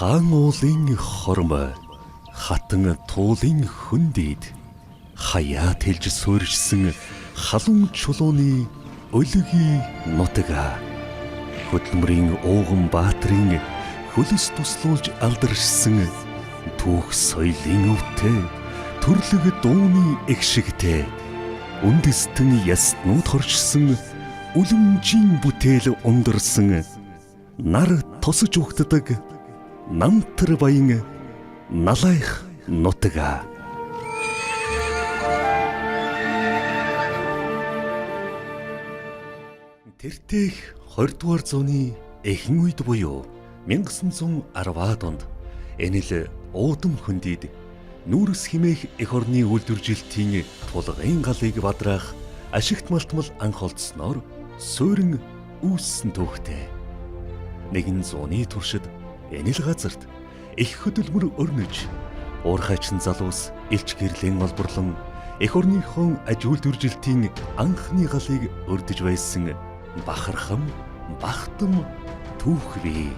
Хаан уулын хормой хатан туулын хүндийд хаяа тэлж суурьжсэн халуун чулууны өлөгийн нутага хөдөлмөрийн ууган баатрын хөлс туслуулж алдаршсан түүх соёлын өвтэй төрлөг дууны эгшигтэй үндэстэн яснууд хоршсон үлэмжийн бүтээл ундарсан нар тосож угтдаг намтар баян налайх нутага. Тэртех 20 дугаар зууны эхэн үед буюу 1910-аад онд энэ л уудам хөндийд нүүрс химээх эх орны үйлдвэржилтийн тулгын галыг бадраах ашигт малтмал анх олдсноор суурин үүссэн түүхтэй. Нэгэн зууны туршид энэ л газарт их хөдөлмөр өрнөж уурхайчин залуус элч гэрлийн олборлон эх орныхон аж үйлдвэржилтийн анхны галыг өрдөж байсан бахархам бахтам түүх бий.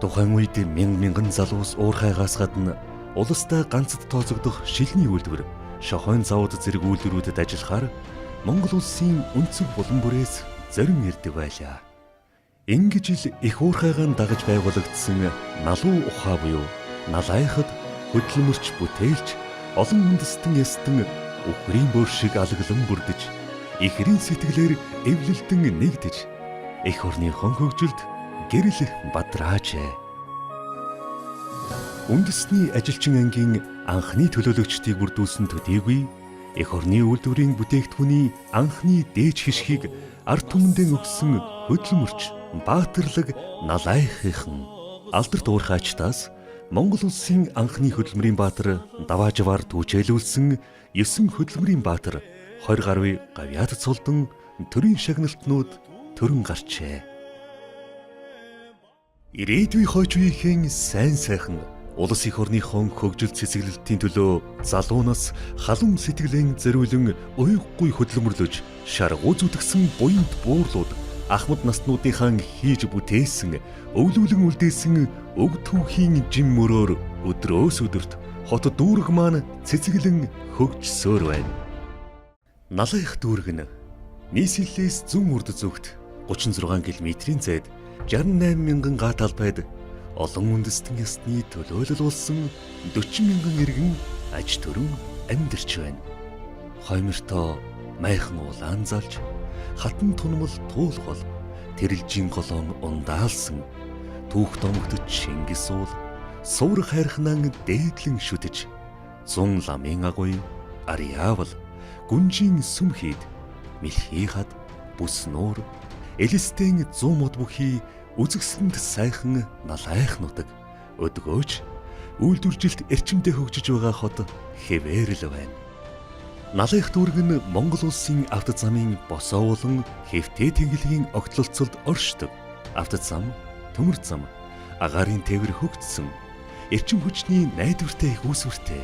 Тухайн үед мянган залуус уурхайгаас гадна улстай ганцд тооцогдох шилний үйлдвэр шохойн завод зэрэг үйлдвэрүүдэд ажиллахаар Монгол улсын өнцөг булан бүрээс зорин ирдэг байлаа. Ингэж л их уурхайгаан дагаж байгуулагдсан налуу ухаа буюу налайхад хөдөлмөрч бүтээлч олон үндэстэн ястан үхрийн бөөр шиг алглан бүрдэж ихрийн сэтгэлээр эвлэлдэн нэгдэж эх орныхон хөгжилд гэрэл бадраажээ. Үндэсний ажилчин ангийн анхны төлөөлөгчдийг бүрдүүлсэн төдийгүй эх орны үйлдвэрийн бүтээгдэхүүний анхны дээж хишгийг ард түмэндээ өгсөн хөдөлмөрч баатарлаг налайхын алдарт уурхайчтаас Монгол улсын анхны хөдөлмөрийн баатар даваажваар түүчээлүүлсэн 9 хөдөлмөрийн баатар 20 гаруй гавьяад цулдан төрийн шагналтнууд төрөн гарчээ. Ирээдүй хойч үеийн сайн сайхан улс их орныхон хөгжил цэцэглэлтийн төлөө залуунаас халуун сэтгэлэн зориулан уйггүй хөдөлмөрлөж шаргуу зүтгсэн буянт буурлууд ахмад наснуудынхаа хийж бүтээсэн өвлүүлэн үлдээсэн өг түүхийн жим мөрөөр өдрөөс өдөрт хот дүүрэг маань цэцэглэн хөгжсөөр байна. Налайх дүүрэг нь нийслэлээс зүүн урд зүгт 36 км-ийн зайд 68 мянган га талбайд олон үндэстэн ясны төлөөлөл болсон 40 мянган иргэн аж төрөн амьдарч байна. Хоймортой майхан улаан залж хатан тунмал туулгол тэрэлжийн голоон ундаалсан түүх домогдож Шингис уул суур хайрхнан дээдлэн шүтэж 100 ламын агуй ариавал гүнжийн сүмхийд мэлхий хад бүс нуур элэстэн 100 мод бүхий үзэгсэнд сайхан налайх нутаг өдгөөж үйлдвэржилт эрчимдээ хөгжиж байгаа хот хэвээр л байна. Налайх дүүрэг нь Монгол улсын автозамын босоо болон хэвтээ тэнглэгийн огтлолцолд оршдог. Автозам, төмөр зам, агаарын тээвэр хөгжсөн, эрчим хүчний найдвартай их үүсвэртэй,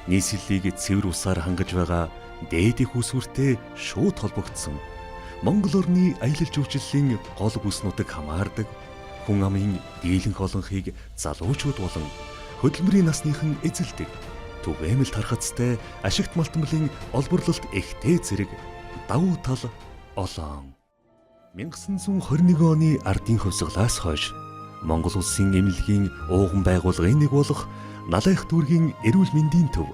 нийслэлийг цэвэр усаар хангаж байгаа дээд их үүсвэртэй шууд холбогдсон. Монгол орны аялал жуулчлалын гол бүс нутаг хамаардаг хүн амын дийлэнх олонхийг залуучууд болон хөдөлмөрийн насныхан эзэлдэг түгээмэл тархацтай ашигт малтмалын олборлолт ихтэй зэрэг давуу тал олон. 1921 оны ардын хувьсгалаас хойш Монгол улсын эмнэлгийн ууган байгууллагын нэг болох Налайх дүүргийн эрүүл мэндийн төв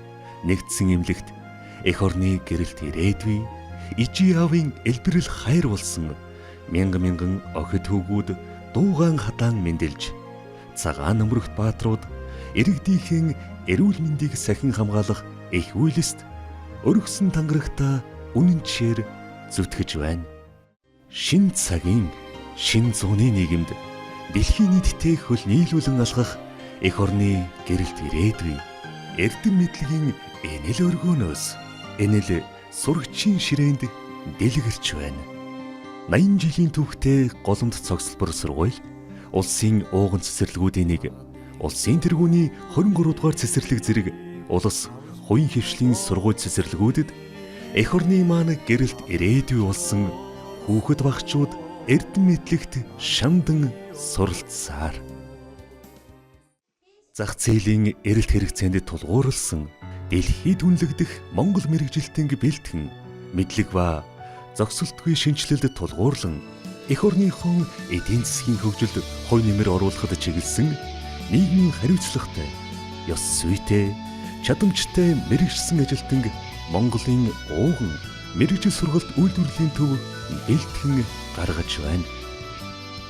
нэгдсэн эмнэлэгт эх орны гэрэлт ирээдүй ижи аавын элбэрэл хайр болсон мянган охид хөвгүүд дуугаан хатаан мэндэлж цагаан нөмрөгт баатрууд иргэдийнхэн эрүүл мэндийг сахин хамгаалах их үйлст өргөсөн тангарагта үнэн чишээр зүтгэж байна. Шин цагийн шин зууны нийгэмд дэлхийн нийтдээ хөл нийлүүлэн алхах эх орны гэрэлт ирээдүй эрдэм мэдлэгийн энэл өргөөнөөс энэл сурагчийн ширээнд дэлгэрч байна. 80 жилийн түүхтэй голомт цогцлбор сургууль улсын ууган цэцэрлэгүүдийн нэг улсын тэргүүний 23 дугаар цэцэрлэг зэрэг улс хуйн хвшлийн сургууль цэцэрлэгүүдэд эх орны маань гэрэлт ирээдүй болсон хүүхэд багчууд эрдэм мэдлэгт шамдан суралцсаар Зах зээлийн эрэлт хэрэгцээнд тулгуурласан дэлхийд үнэлэгдэх Монгол мэргэжилтийн бэлтгэн мэдлэг ба зогсолтгүй шинжилэлд тулгуурлан эх орныхон эдийн засгийн хөгжилд хувь нэмэр оруулахад чиглэсэн нийгмийн хариуцлагатай, ёс зүйтэй, чадамжтай мэргэжсэн ажилтан Монголын ууган мэргэжил сургалт үйлдвэрлэлийн төв бэлтгэн гаргаж байна.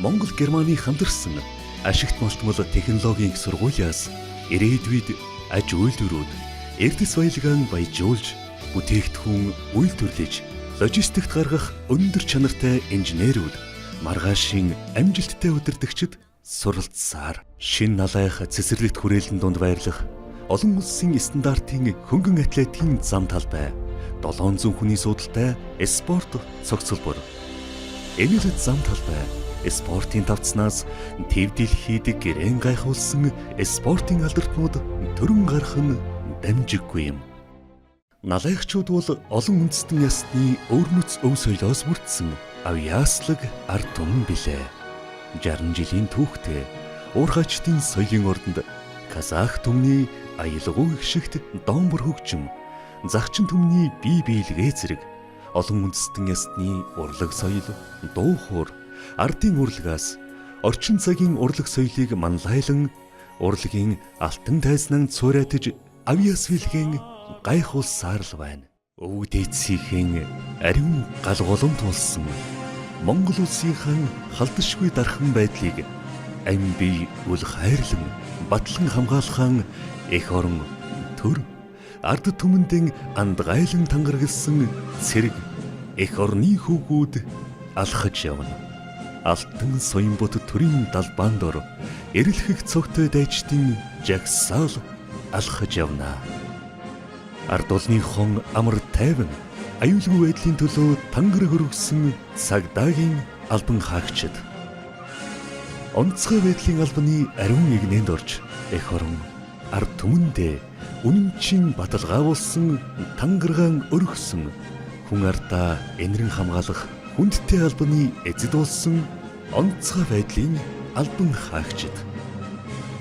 Монгол Германы хамтарсан ашигт малтмал технологийн их сургуулиас ирээдүйд аж үйлдвэрүүд эрдэс баялагаан баяжуулж бүтээгдэхүүн үйлдвэрлэж логистикт гаргах өндөр чанартай инженерүүд маргаашийн амжилттай удирдагчид суралцсаар шинэ налайх цэцэрлэгт хүрээлэн донд байрлах олон улсын стандартын хөнгөн атлетийн зам талбай 700 хүний суудалтай спорт цогцлбор. Энэ л зам талбай спортын тавцнаас төв дэлхийд гэрэн гайхуулсан спортын алдартнууд төрөн гарах нь дамжиггүй юм. Налайхчууд бол олон үндэстэн ясны өвөрмөц өв соёлоос бүрдсэн авьяаслаг ард түмэн билээ. 60 жилийн түүхтэй уурхайчдын соёлын ордонд казах түмний аялгау гიშгт доомбор хөгжим, загчин түмний бие биелгээ зэрэг олон үндэстэн ясны урлаг соёл, дуу хуур, ардын урлагаас орчин цагийн урлаг соёлыг манлайлан урлагийн алтан тайзнан цуурайтаж авьяас билгэн гайхуулсаар л байна. Өвөг дээдсийнхэн ариун гал голом тулсан Монгол улсынхан халдашгүй дархан байдлыг ам бие үл хайрлан батлан хамгаалахын эх орон төр ард түмэндэн андгайлан тангаргалсан цэрэг эх орны хүүгүүд алхаж явна. Алтан соёмбот төрийн далбаан дор эрэлхэх цогтой дайчдын жагсаал алхаж явна. Ард олныхон амар тайван аюулгүй байдлын төлөө тангар хөргсөн цагдаагийн албан хаагчид онцгой байдлын албаны ариун игнэнд орж эх орон ард түмэндээ үнэмчин баталгаа болсон тангаргаан өргөсөн хүн ардаа энэрэн хамгаалах хүндтэй албаны эзэд болсон онцгой байдлын албан хаагчид.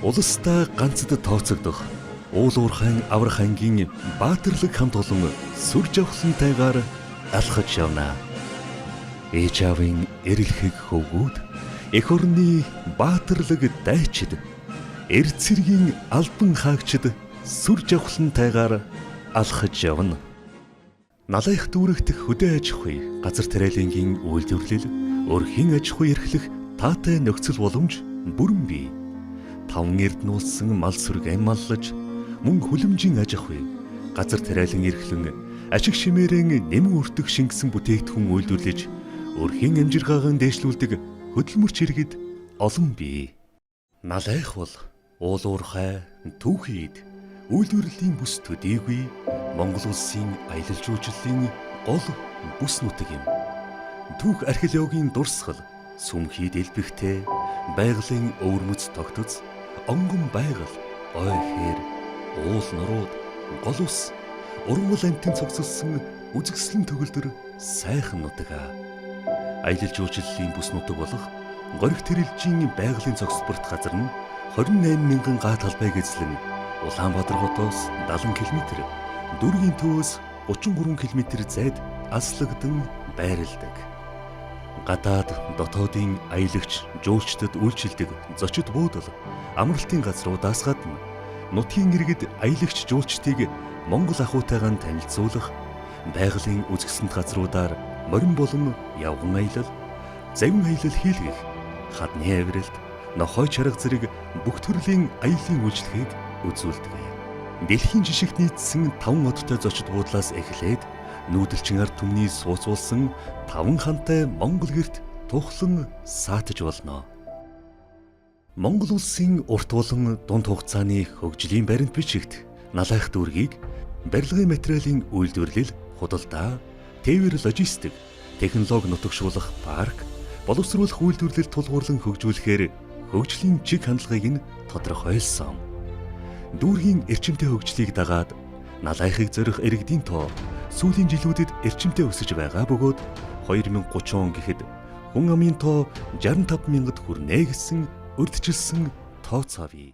Улстай ганцд тооцогдох уул уурхайн аврах ангийн баатарлаг хамт олон сүр жавхлантайгаар алхаж явна. Ээж аавын эрэлхэг хөвгүүд эх орны баатарлаг дайчид эр цэргийн албан хаагчид сүр жавхлантайгаар алхаж явна. Налайх дүүрэгт хөдөө аж ахуй, газар тариалангийн үйлдвэрлэл, өрхийн аж ахуй эрхлэх таатай нөхцөл боломж бүрэн бий. Таван эрдэнүүлсэн мал сүрэг аммаллаж, мөн хүлэмжийн аж ахуй, газар тариалан эрхлэн, ашиг шимээрэн нэмэн өртөх шингэсэн бүтээгдэхүүн үйлдвэрлэж, өрхийн амжиргаагаа дээшлүүлдэг хөдөлмөрч иргэд олон бий. Налайх бол уул уурхай, түүхийд үйлдвэрлэлийн бүс төдийгүй Монгол улсын аялал жуулчлалын гол бүс нутаг юм. Түүх археологийн дурсгал, сүмхий дэлбэгтэй, байгалийн өвөрмөц тогтоц, онгон байгаль, ой хээр, уул нурууд, гол ус, урмал амтэн цогцолсон үзэсгэлэн төгөлдөр сайхан нутаг. Аялал жуулчлалын бүс нутаг болох Горих тэрэлжийн байгалийн цогцлборт газар нь 28 мянган га талбайг эзлэн Улаанбаатар хотоос 70 км, Дүүргийн төвөөс 33 км зайд аслагдсан байрладаг. Гадаад дотоодын аялагч жуулчдад үйлчилдэг зочид буудал амралтын газруудаас гадна нутгийн иргэд аялагч жуулчдыг Монгол ахуйтайгаан танилцуулах, байгалийн үзэсгэлэнт газруудаар морин болон явган аялал, завин аялал хийлгэх, хадны авиралт, нохой чарга зэрэг бүх төрлийн аяллаа үйлчлэгийг үзүүлдэг. Дэлхийн жишгт нийцсэн 5 одтой зочид буудлаас эхлээд нүүдэлчин ард түмний сууцуулсан 5 хантай Монгол гэрт тухлан саатаж болно. Монгол улсын урт болон дунд хугацааны хөгжлийн баримт бичигт налайх дүүргийг барилгын материалын үйлдвэрлэл, худалдаа, тээвэр логистик, технологи нутагшуулах парк, боловсруулах үйлдвэрлэл тулгуурлан хөгжүүлэхээр хөгжлийн чиг хандлагыг нь тодорхойлсон. Дүүргийн эрчимтэй хөгжлийг дагаад налайхыг зорих иргэдийн тоо сүүлийн жилүүдэд эрчимтэй өсөж байгаа бөгөөд 2030 он гэхэд хүн амын тоо 65 мянгад хүрнэ гэсэн урьдчилсан тооцоо бий.